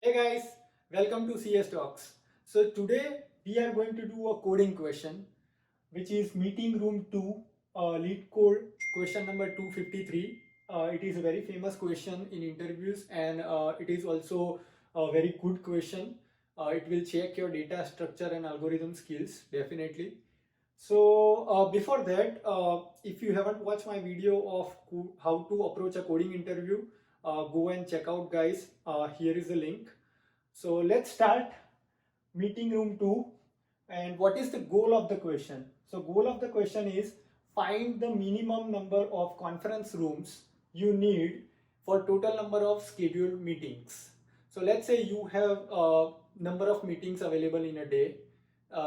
Hey guys, welcome to CS Talks. So today we are going to do a coding question, which is meeting room 2, lead code question number 253. It is a very famous question in interviews, and it is also a very good question. It will check your data structure and algorithm skills definitely. So before that, if you haven't watched my video of how to approach a coding interview, go and check out, guys. Here is the link. So let's start meeting room 2. And what is the goal of the question? So goal of the question is find the minimum number of conference rooms you need for total number of scheduled meetings. So let's say you have a number of meetings available in a day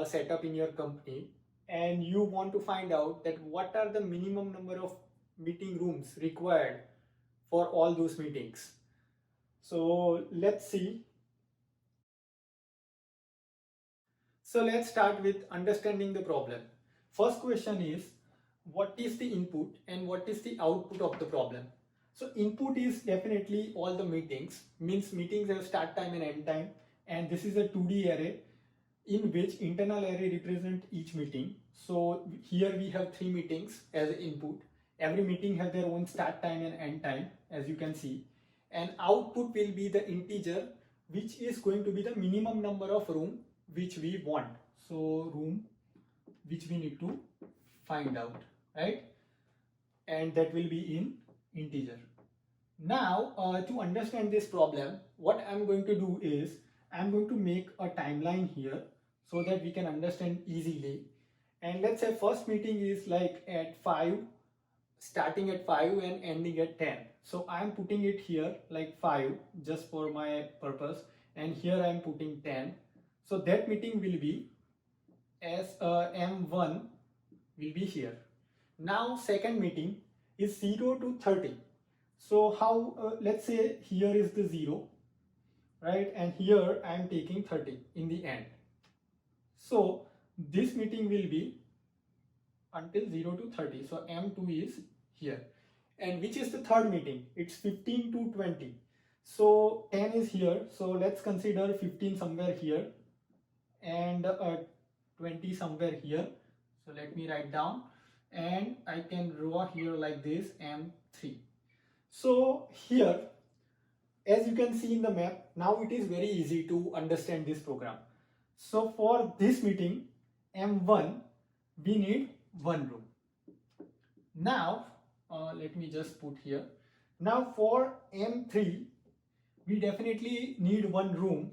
set up in your company, and you want to find out that what are the minimum number of meeting rooms required for all those meetings. So let's see. So let's start with understanding the problem. First question is, what is the input and what is the output of the problem? So input is definitely all the meetings, means meetings have start time and end time, and this is a 2D array in which internal array represent each meeting. So here we have 3 meetings as input. Every meeting has their own start time and end time, as you can see. And output will be the integer, which is going to be the minimum number of room which we want. So room which we need to find out, right? And that will be in integer. Now to understand this problem, what I'm going to do is I'm going to make a timeline here so that we can understand easily. And let's say first meeting is like at 5, starting at 5 and ending at 10. So I'm putting it here like 5 just for my purpose, and here I'm putting 10. So that meeting will be as M1 will be here. Now second meeting is 0 to 30. So how, let's say here is the 0, right? And here I am taking 30 in the end. So this meeting will be until 0 to 30. So M2 is here. And which is the third meeting? It's 15 to 20. So 10 is here. So let's consider 15 somewhere here and 20 somewhere here. So let me write down, and I can draw here like this M3. So here, as you can see in the map, now it is very easy to understand this program. So for this meeting M1, we need one room. Now let me just put here. Now for M3, we definitely need one room.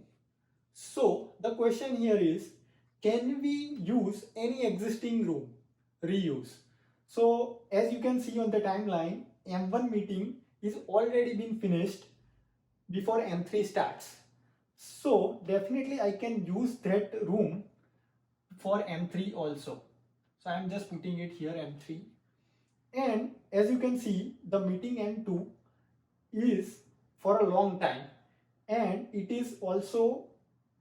So the question here is, can we use any existing room, reuse? So as you can see on the timeline, M1 meeting is already been finished before M3 starts. So definitely I can use that room for M3 also. So I'm just putting it here M3. And as you can see, the meeting M2 is for a long time, and it is also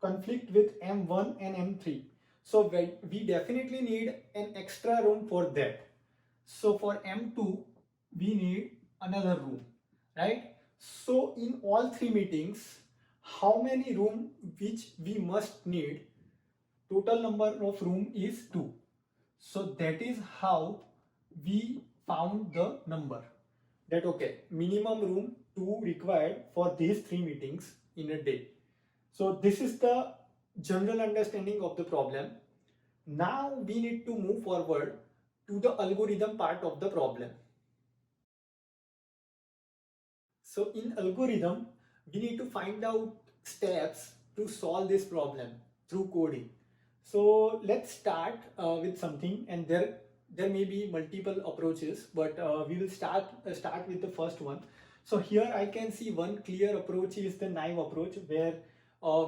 conflict with M1 and M3. So we definitely need an extra room for that. So for M2, we need another room, right? So in all 3 meetings, how many room which we must need? Total number of room is 2. So that is how we found the number, that okay, minimum room 2 required for these 3 meetings in a day. So this is the general understanding of the problem. Now we need to move forward to the algorithm part of the problem. So in algorithm, we need to find out steps to solve this problem through coding. So let's start with something, and there may be multiple approaches, but we will start with the first one. So here I can see one clear approach is the naive approach, where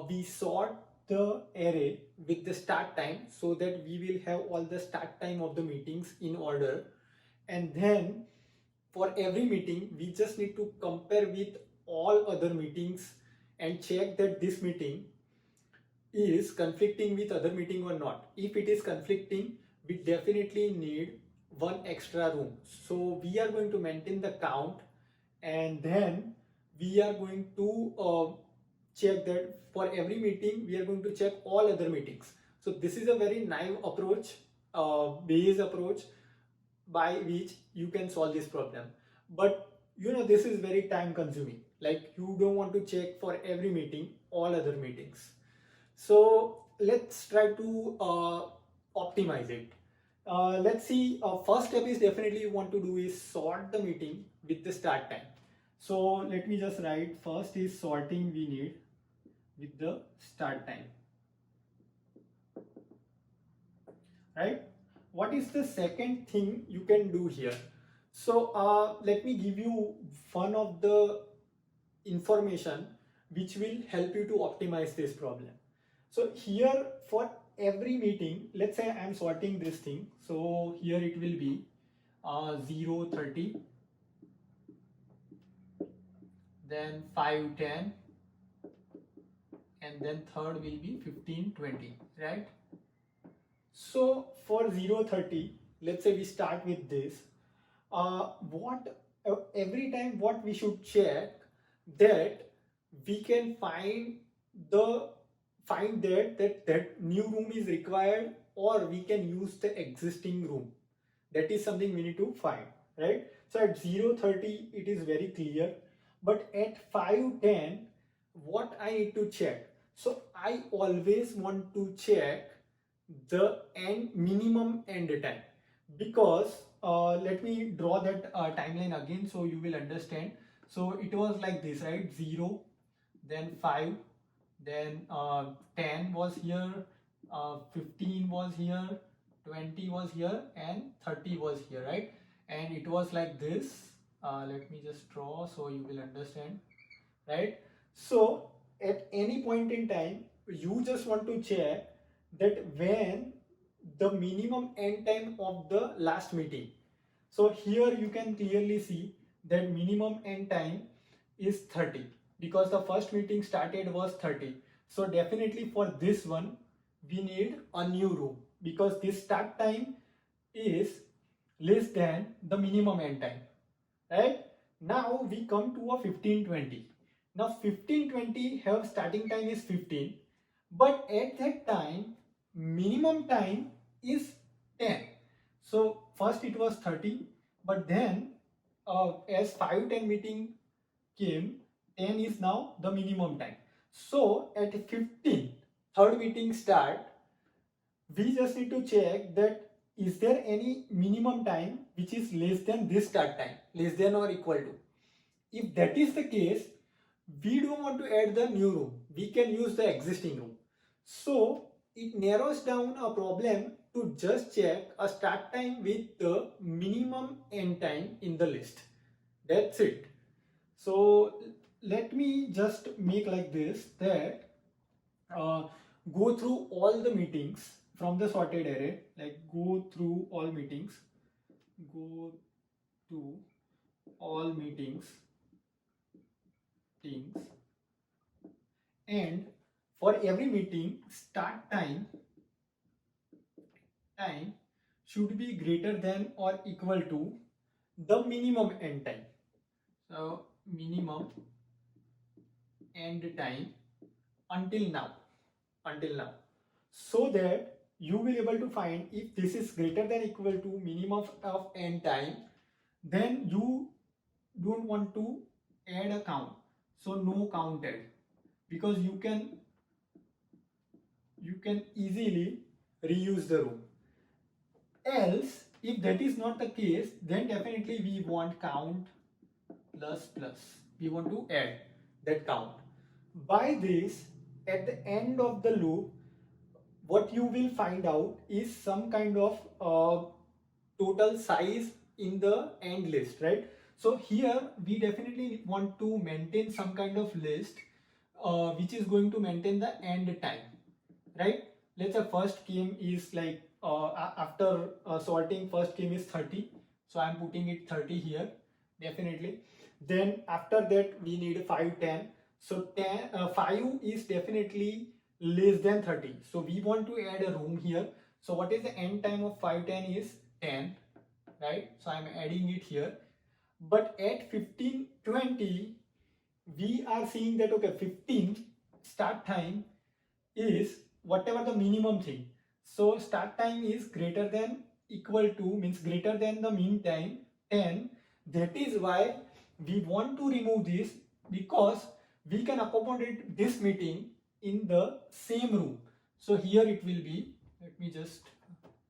we sort the array with the start time so that we will have all the start time of the meetings in order, and then for every meeting we just need to compare with all other meetings and check that this meeting is conflicting with other meeting or not. If it is conflicting, we definitely need one extra room. So we are going to maintain the count, and then we are going to check that for every meeting we are going to check all other meetings. So this is a very naive approach, base approach by which you can solve this problem. But this is very time consuming. Like, you don't want to check for every meeting all other meetings. So let's try to optimize it. Let's see. First step is definitely you want to do is sort the meeting with the start time. So let me just write, first is sorting we need with the start time, right? What is the second thing you can do here? So let me give you one of the information which will help you to optimize this problem. So here, for every meeting, let's say I'm sorting this thing. So here it will be 0, 30, then 5, 10, and then third will be 15, 20, right? So for 0, 30, let's say we start with this. Every time what we should check, that we can find that new room is required, or we can use the existing room. That is something we need to find, right? So at 0, 30 it is very clear, but at 5, 10, what I need to check? So I always want to check the minimum end time, because let me draw that timeline again so you will understand. So it was like this, right? 0, then 5, then 10 was here, 15 was here, 20 was here, and 30 was here, right? And it was like this. Let me just draw so you will understand, right? So at any point in time, you just want to check that when the minimum end time of the last meeting. So here you can clearly see that minimum end time is 30, because the first meeting started was 30. So definitely for this one we need a new room, because this start time is less than the minimum end time, right? Now we come to a 1520. Now 1520 have starting time is 15, but at that time minimum time is 10. So first it was 30, but then as 510 meeting came, 10 is now the minimum time. So at 15, third meeting start, we just need to check that is there any minimum time which is less than this start time, less than or equal to. If that is the case, we don't want to add the new room, we can use the existing room. So it narrows down a problem to just check a start time with the minimum end time in the list. That's it. So let me just make like this, that go through all the meetings from the sorted array, like go through all meetings, go to all meetings, and for every meeting, start time should be greater than or equal to the minimum end time. So minimum end time until now, so that you will be able to find if this is greater than equal to minimum of end time, then you don't want to add a count, so no counted, because you can easily reuse the room. Else, if that is not the case, then definitely we want count plus plus, we want to add that count. By this, at the end of the loop, what you will find out is some kind of total size in the end list, right? So here we definitely want to maintain some kind of list which is going to maintain the end time, right? Let's say first key is like after sorting, first key is 30, so I'm putting it 30 here, definitely. Then after that we need 5, 10. So 5 is definitely less than 30, so we want to add a room here. So what is the end time of 5, 10 is 10, right? So I'm adding it here. But at 15, 20, we are seeing that okay, 15 start time is whatever the minimum thing. So start time is greater than equal to means greater than the mean time 10. That is why we want to remove this, because we can accommodate this meeting in the same room. So here it will be, let me just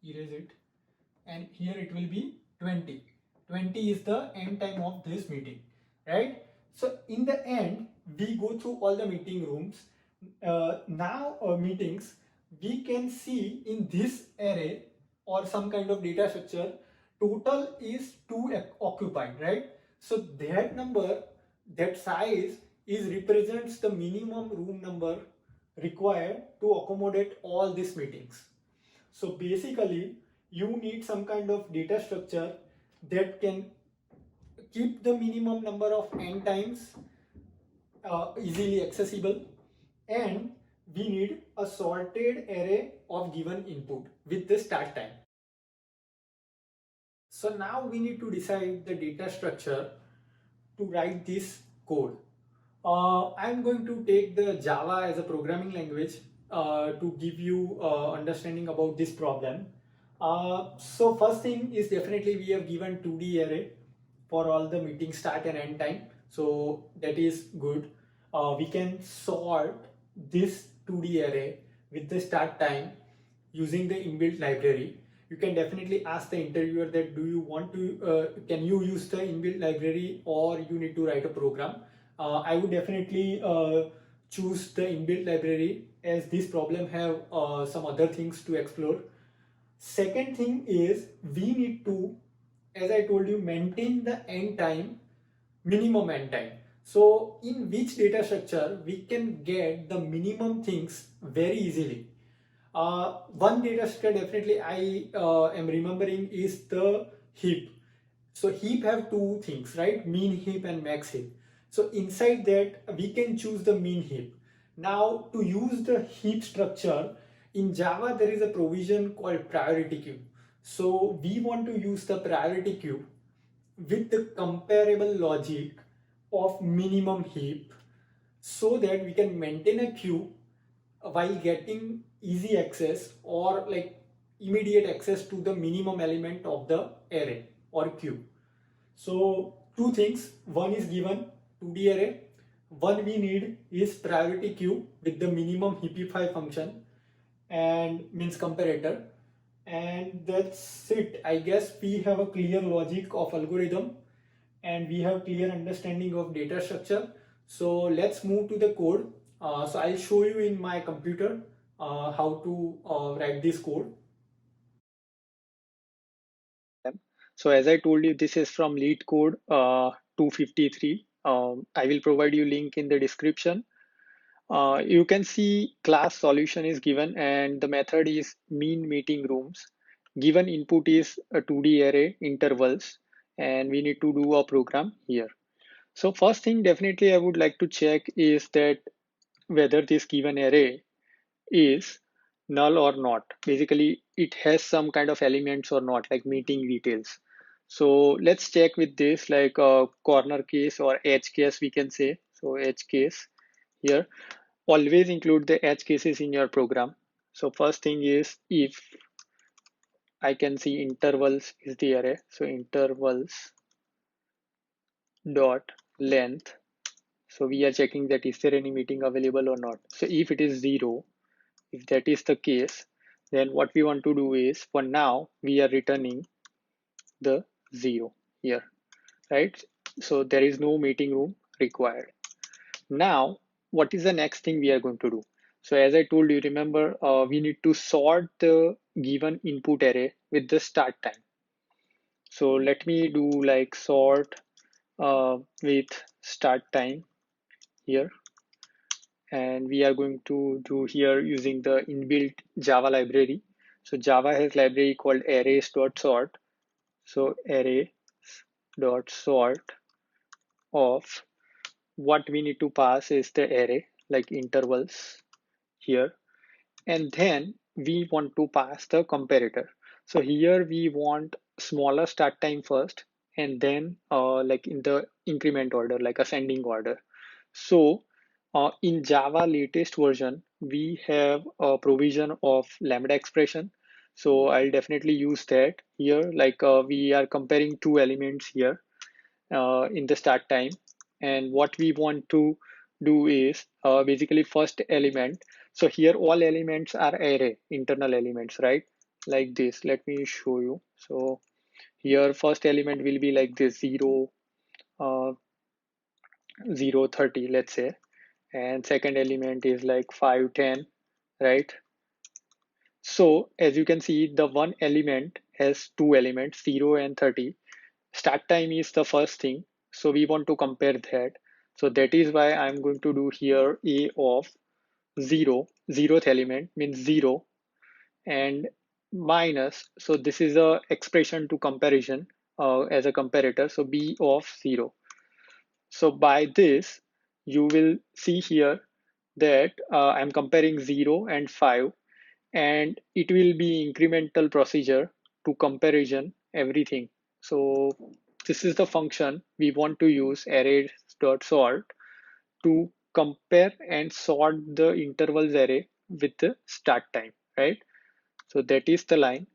erase it, and here it will be 20. 20 is the end time of this meeting, right? So in the end, we go through all the meeting rooms. Now meetings, we can see in this array or some kind of data structure, total is 2 occupied, right? So that number, that size is represents the minimum room number required to accommodate all these meetings. So basically, you need some kind of data structure that can keep the minimum number of n times easily accessible, and we need a sorted array of given input with the start time. So now we need to decide the data structure to write this code. I'm going to take the Java as a programming language to give you understanding about this problem. So first thing is definitely we have given 2D array for all the meeting start and end time. So that is good. We can sort this 2D array with the start time using the inbuilt library. You can definitely ask the interviewer that do you want to, can you use the inbuilt library or you need to write a program. I would definitely choose the inbuilt library as this problem have some other things to explore. Second thing is we need to, as I told you, maintain the end time, minimum end time. So in which data structure we can get the minimum things very easily. One data structure definitely I am remembering is the heap. So heap have two things, right? Mean heap and max heap. So inside that we can choose the mean heap. Now to use the heap structure in Java, there is a provision called priority queue. So we want to use the priority queue with the comparable logic of minimum heap, so that we can maintain a queue while getting easy access or like immediate access to the minimum element of the array or queue. So two things, one is given 2D array, one we need is priority queue with the minimum heapify function and means comparator, and that's it. I guess we have a clear logic of algorithm and we have clear understanding of data structure. So let's move to the code. So I'll show you in my computer how to write this code. So as I told you, this is from LeetCode 253. I will provide you link in the description. You can see class solution is given and the method is mean meeting rooms. Given input is a 2D array intervals and we need to do a program here. So first thing definitely I would like to check is that whether this given array is null or not. Basically, it has some kind of elements or not, like meeting details. So let's check with this, like a corner case or edge case, we can say. So edge case here, always include the edge cases in your program. So first thing is if I can see intervals is the array. So intervals dot length. So we are checking that is there any meeting available or not. So if it is 0, if that is the case, then what we want to do is for now we are returning the 0 here, right? So there is no meeting room required. Now, what is the next thing we are going to do? So as I told you, remember, we need to sort the given input array with the start time. So let me do like sort with start time here. And we are going to do here using the inbuilt Java library. So Java has library called arrays.sort. So arrays.sort of what we need to pass is the array like intervals here. And then we want to pass the comparator. So here we want smaller start time first and then like in the increment order, like ascending order. So In Java latest version, we have a provision of lambda expression. So I'll definitely use that here. Like we are comparing two elements here in the start time. And what we want to do is basically first element. So here all elements are array, internal elements, right? Like this. Let me show you. So here first element will be like this 0, uh, 0, 30, let's say. And second element is like 5, 10, right? So as you can see, the one element has two elements, 0 and 30. Start time is the first thing. So we want to compare that. So that is why I'm going to do here a of 0, zeroth element means 0, and minus. So this is a expression to comparison as a comparator. So b of 0. So by this, you will see here that I'm comparing 0 and 5, and it will be incremental procedure to comparison everything. So this is the function we want to use arrays.sort to compare and sort the intervals array with the start time, right? So that is the line.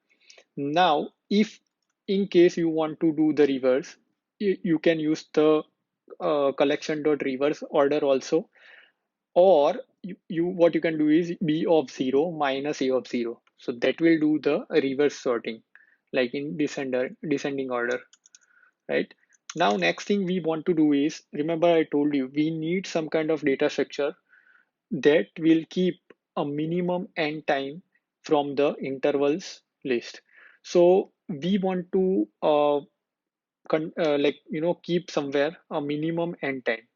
Now, if in case you want to do the reverse, you can use the collection.reverse order also, or you what you can do is b of 0 minus a of 0. So that will do the reverse sorting, like in descending order, right? Now, next thing we want to do is, remember I told you we need some kind of data structure that will keep a minimum end time from the intervals list. So we want to like keep somewhere a minimum end time.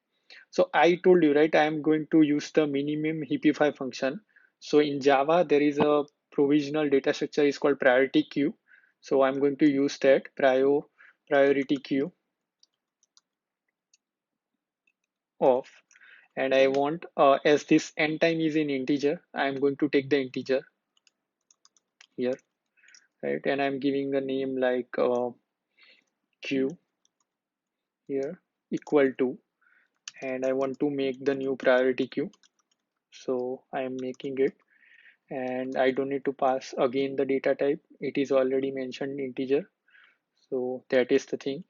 So I told you, right, I am going to use the minimum heapify function. So in Java, there is a provisional data structure is called priority queue. So I'm going to use that priority queue of, and I want, as this end time is in integer, I'm going to take the integer here, right? And I'm giving a name like queue here equal to, and I want to make the new priority queue. So I am making it, and I don't need to pass again the data type. It is already mentioned integer. So that is the thing.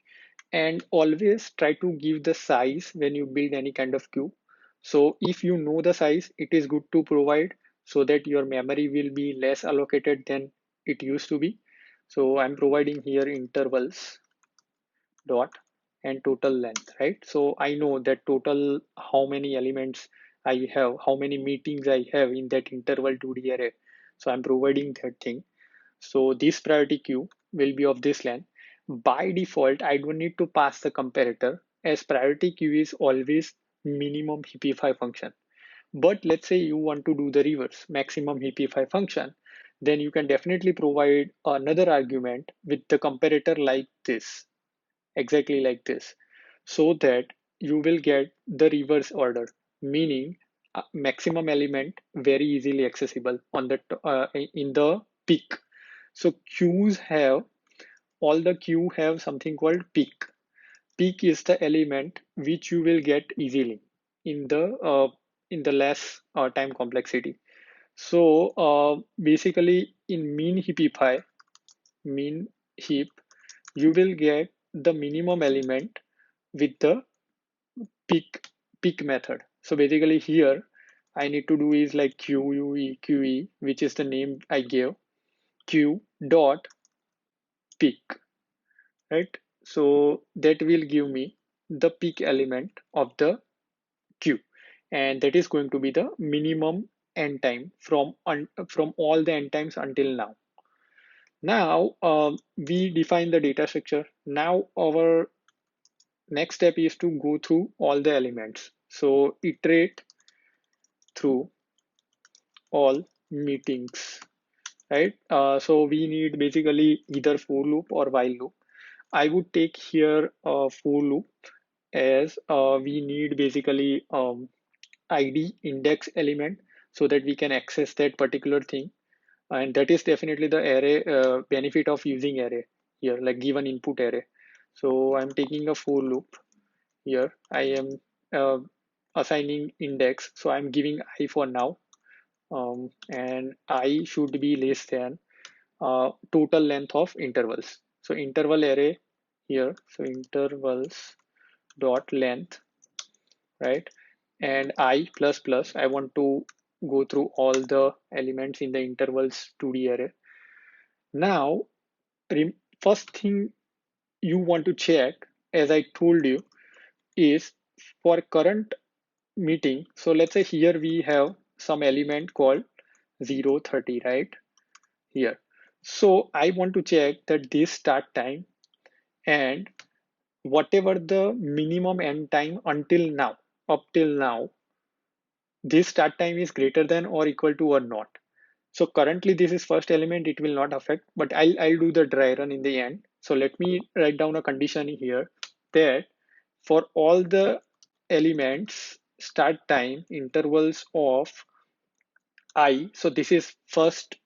And always try to give the size when you build any kind of queue. So if you know the size, it is good to provide so that your memory will be less allocated than it used to be. So I'm providing here intervals dot and total length, right? So I know that total how many elements I have, how many meetings I have in that interval 2D array. So I'm providing that thing. So this priority queue will be of this length. By default, I don't need to pass the comparator, as priority queue is always minimum heapify function. But let's say you want to do the reverse, maximum heapify function, then you can definitely provide another argument with the comparator like this, exactly like this, so that you will get the reverse order, meaning maximum element very easily accessible on the in the peak. So queues have, all the queue have something called peak. Peak is the element which you will get easily in the less time complexity. So basically in mean heapify, mean heap, you will get the minimum element with the peak method. So basically here I need to do is like QE, which is the name I gave, Q dot peak, right? So that will give me the peak element of the queue, and that is going to be the minimum end time from all the end times until now. Now we define the data structure. Now our next step is to go through all the elements. So iterate through all meetings, right? So we need basically either for loop or while loop. I would take here a for loop, as we need basically ID index element so that we can access that particular thing. And that is definitely the array benefit of using array here, like given input array. So I'm taking a for loop here. I am assigning index. So I'm giving I for now, and I should be less than total length of intervals. So interval array here. So intervals dot length, right? And I plus plus, I want to go through all the elements in the intervals 2D array. Now, first thing you want to check, as I told you, is for current meeting. So let's say here we have some element called 030, right? Here. So I want to check that this start time and whatever the minimum end time until now, up till now, this start time is greater than or equal to or not. So currently this is first element, it will not affect, but I'll do the dry run in the end. So let me write down a condition here that for all the elements start time intervals of I, so this is first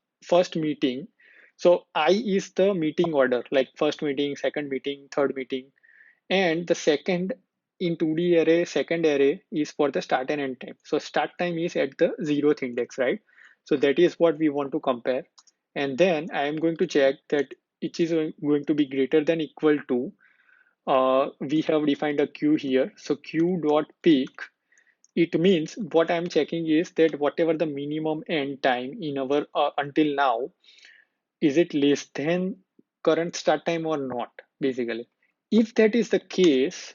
meeting. So I is the meeting order, like first meeting, second meeting, third meeting, and the second in 2D array, second array is for the start and end time. So start time is at the 0th index, right? So that is what we want to compare. And then I am going to check that it is going to be greater than equal to, we have defined a queue here. So queue dot peak, it means what I'm checking is that whatever the minimum end time in our until now, is it less than current start time or not, basically. If that is the case,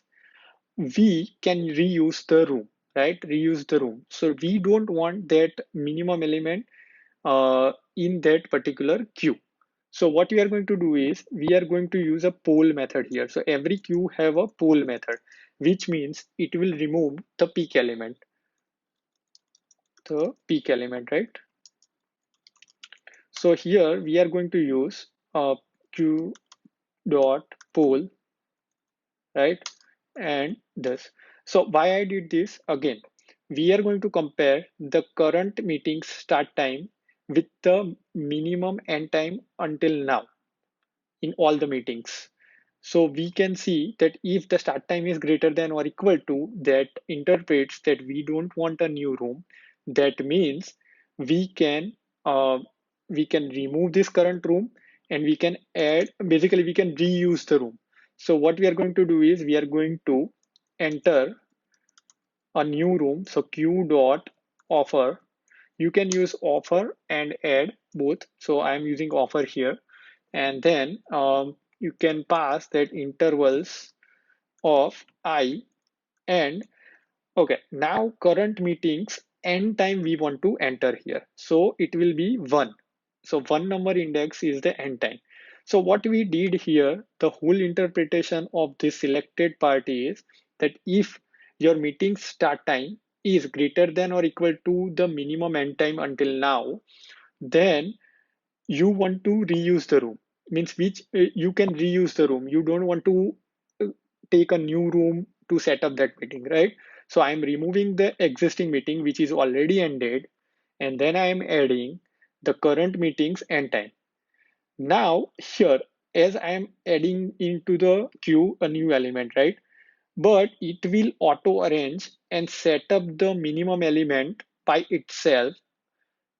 we can reuse the room, right? Reuse the room. So we don't want that minimum element in that particular queue. So what we are going to do is we are going to use a poll method here. So every queue have a poll method, which means it will remove the peak element, right? So here we are going to use queue dot poll, right? And this. So why I did this again, we are going to compare the current meeting's start time with the minimum end time until now in all the meetings. So we can see that if the start time is greater than or equal to, that interprets that we don't want a new room. That means we can uh, we can remove this current room and we can add, basically we can reuse the room. So what we are going to do is we are going to enter a new room. So queue dot offer. You can use offer and add both. So I'm using offer here, and then you can pass that intervals of I. And okay, now current meetings end time we want to enter here, so it will be 1. So 1 number index is the end time. So what we did here, the whole interpretation of this selected part is that if your meeting start time is greater than or equal to the minimum end time until now, then you want to reuse the room. Means which you can reuse the room, you don't want to uh, take a new room to set up that meeting, right? So I'm removing the existing meeting which is already ended, and then I am adding the current meeting's end time. Now here, as I am adding into the queue a new element, right? But it will auto arrange and set up the minimum element by itself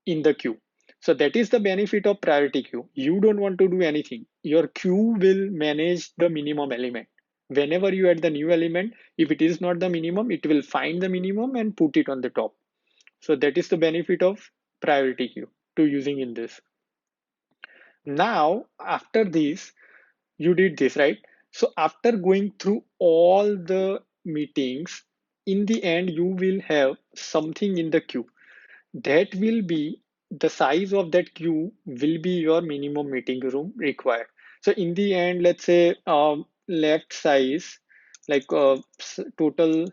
in the queue. So that is the benefit of priority queue. You don't want to do anything. Your queue will manage the minimum element. Whenever you add the new element, if it is not the minimum, it will find the minimum and put it on the top. So that is the benefit of priority queue to using in this. Now, after this, you did this, right? So after going through all the meetings, in the end, you will have something in the queue that will be the size of that queue will be your minimum meeting room required. So in the end, let's say left size, like total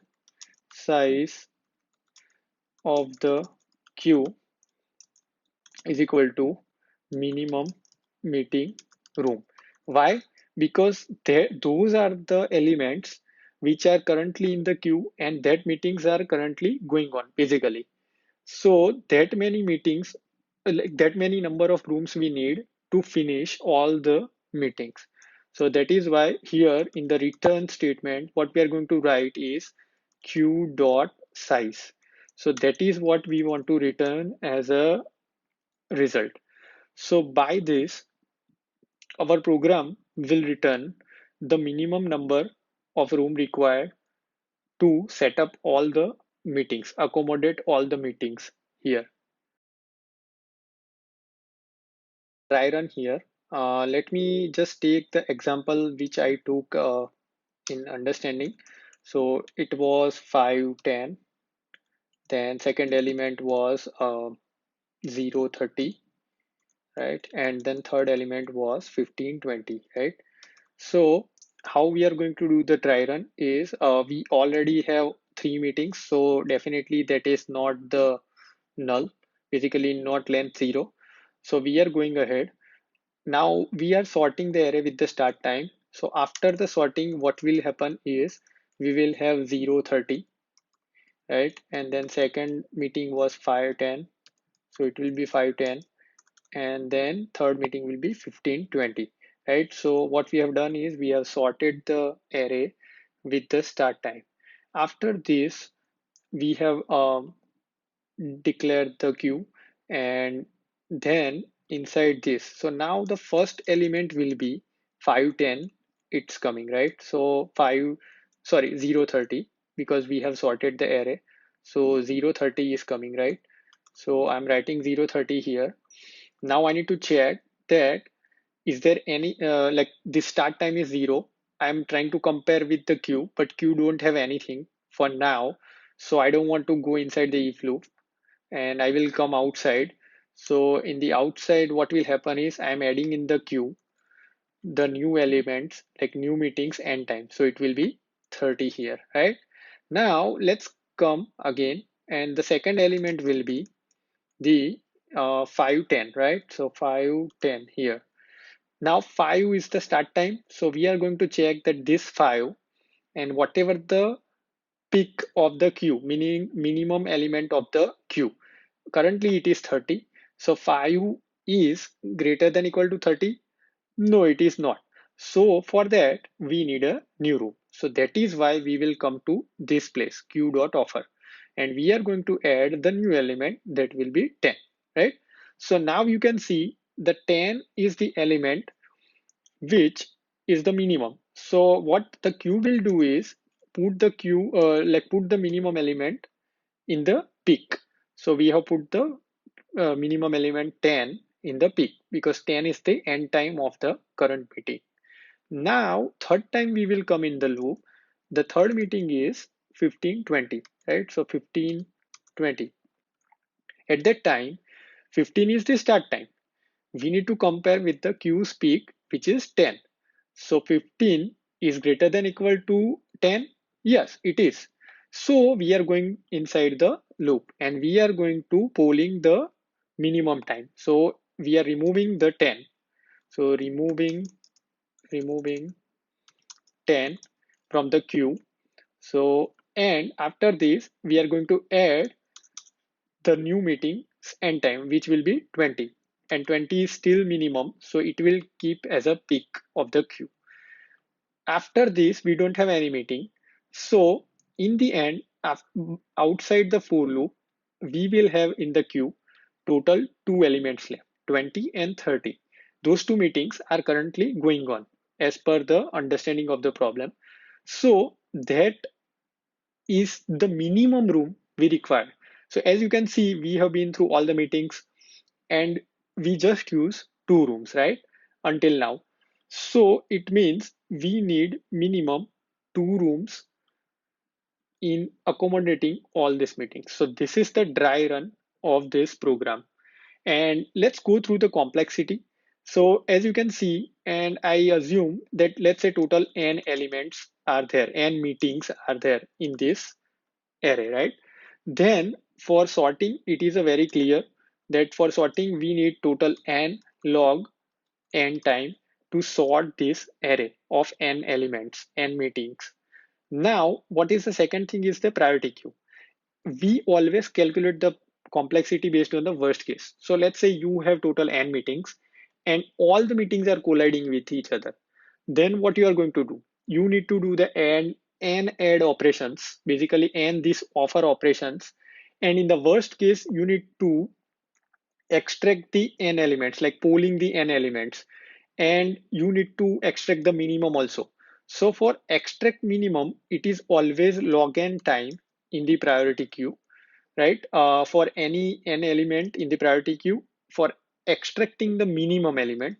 size of the queue is equal to minimum meeting room. Why? Because those are the elements which are currently in the queue and that meetings are currently going on basically. So that many meetings, like that many number of rooms we need to finish all the meetings. So that is why here in the return statement, what we are going to write is queue dot size. So that is what we want to return as a result. So by this, our program will return the minimum number of room required to set up all the meetings, accommodate all the meetings here. Try run here. Let me just take the example which I took in understanding. So it was 5, 10. Then second element was 0, 30, right? And then third element was 15, 20, right? So how we are going to do the try run is we already have 3 meetings. So definitely that is not the null, basically not length 0. So we are going ahead. Now we are sorting the array with the start time. So after the sorting, what will happen is we will have 0, 30, right? And then second meeting was 5, 10. So it will be 5, 10. And then third meeting will be 15, 20, right? So what we have done is we have sorted the array with the start time. After this, we have declared the queue, and then inside this, so now the first element will be 5, 10. It's coming, right? So 5, sorry, 0, 30, because we have sorted the array. So 0, 30 is coming, right? So I'm writing 0, 30 here. Now I need to check that is there any like the start time is 0. I'm trying to compare with the queue, but queue don't have anything for now. So I don't want to go inside the if loop, and I will come outside. So in the outside, what will happen is I'm adding in the queue the new elements like new meetings end time. So it will be 30 here, right? Now let's come again, and the second element will be the 5, 10, right? So 5, 10 here. Now 5 is the start time. So we are going to check that this 5 and whatever the peak of the queue, meaning minimum element of the queue. Currently it is 30. So 5 is greater than equal to 30. No, it is not. So for that, we need a new room. So that is why we will come to this place, queue.offer. And we are going to add the new element that will be 10, right? So now you can see the 10 is the element which is the minimum. So what the queue will do is put the queue, like put the minimum element in the peak. So we have put the minimum element 10 in the peak because 10 is the end time of the current meeting. Now, third time we will come in the loop. The third meeting is 15, 20, right? So 15, 20. At that time, 15 is the start time. We need to compare with the queue's peak, which is 10. So 15 is greater than equal to 10. Yes, it is. So we are going inside the loop and we are going to polling the minimum time. So we are removing the 10. So removing 10 from the queue. So, and after this, we are going to add the new meeting end time, which will be 20. And 20 is still minimum, so it will keep as a peak of the queue. After this, we don't have any meeting. So in the end, outside the for loop, we will have in the queue total 2 elements left, 20 and 30. Those 2 meetings are currently going on as per the understanding of the problem. So that is the minimum room we require. So as you can see, we have been through all the meetings and we just use 2 rooms, right? Until now. So it means we need minimum 2 rooms in accommodating all these meetings. So this is the dry run of this program. And let's go through the complexity. So as you can see, and I assume that let's say total n elements are there, n meetings are there in this array, right? Then for sorting, it is a very clear that for sorting, we need total n log n time to sort this array of n elements, n meetings. Now, what is the second thing is the priority queue. We always calculate the complexity based on the worst case. So let's say you have total n meetings and all the meetings are colliding with each other. Then what you are going to do? You need to do the n add operations, basically n this offer operations. And in the worst case, you need to extract the n elements, like polling the n elements, and you need to extract the minimum also. So for extract minimum, it is always log n time in the priority queue, right? For any n element in the priority queue, for extracting the minimum element,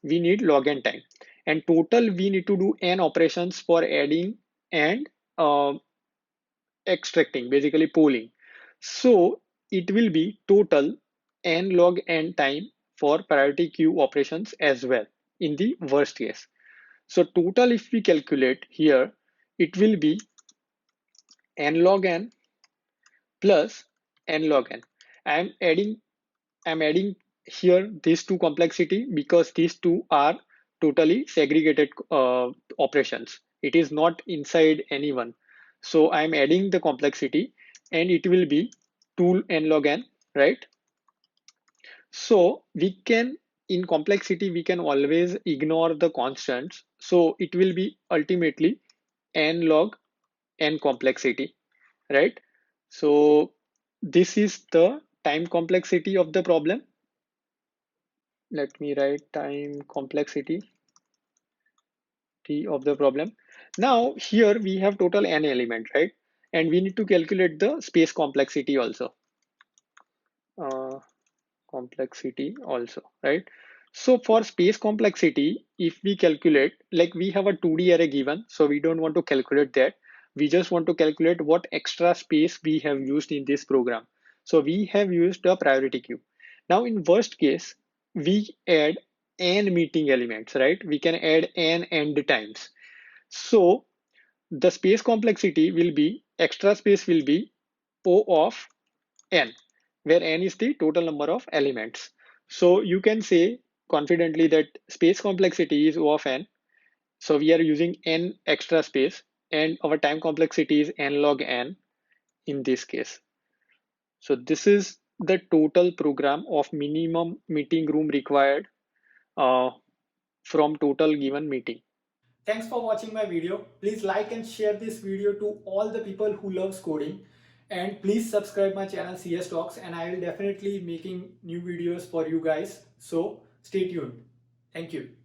we need log n time. And total, we need to do n operations for adding and uh, extracting, basically polling. So it will be total n log n time for priority queue operations as well in the worst case. So total, if we calculate here, it will be n log n plus n log n. I'm adding here these two complexity because these two are totally segregated operations. It is not inside any one. So I'm adding the complexity and it will be 2 n log n, right? So we can, in complexity, we can always ignore the constants. So it will be ultimately n log n complexity, right? So this is the time complexity of the problem. Let me write time complexity T of the problem. Now here we have total n element, right? And we need to calculate the space complexity also. Uh, Complexity also, right? So for space complexity, if we calculate, like we have a 2D array given, so we don't want to calculate that. We just want to calculate what extra space we have used in this program. So we have used a priority queue. Now in worst case, we add n meeting elements, right? We can add n end times. So the space complexity will be, extra space will be O of n, where n is the total number of elements. So you can say confidently that space complexity is O of n. So we are using n extra space and our time complexity is n log n in this case. So this is the total program of minimum meeting room required uh, from total given meeting. Thanks for watching my video. Please like and share this video to all the people who loves coding. And please subscribe my channel CS Talks, and I will definitely making new videos for you guys. So stay tuned. Thank you.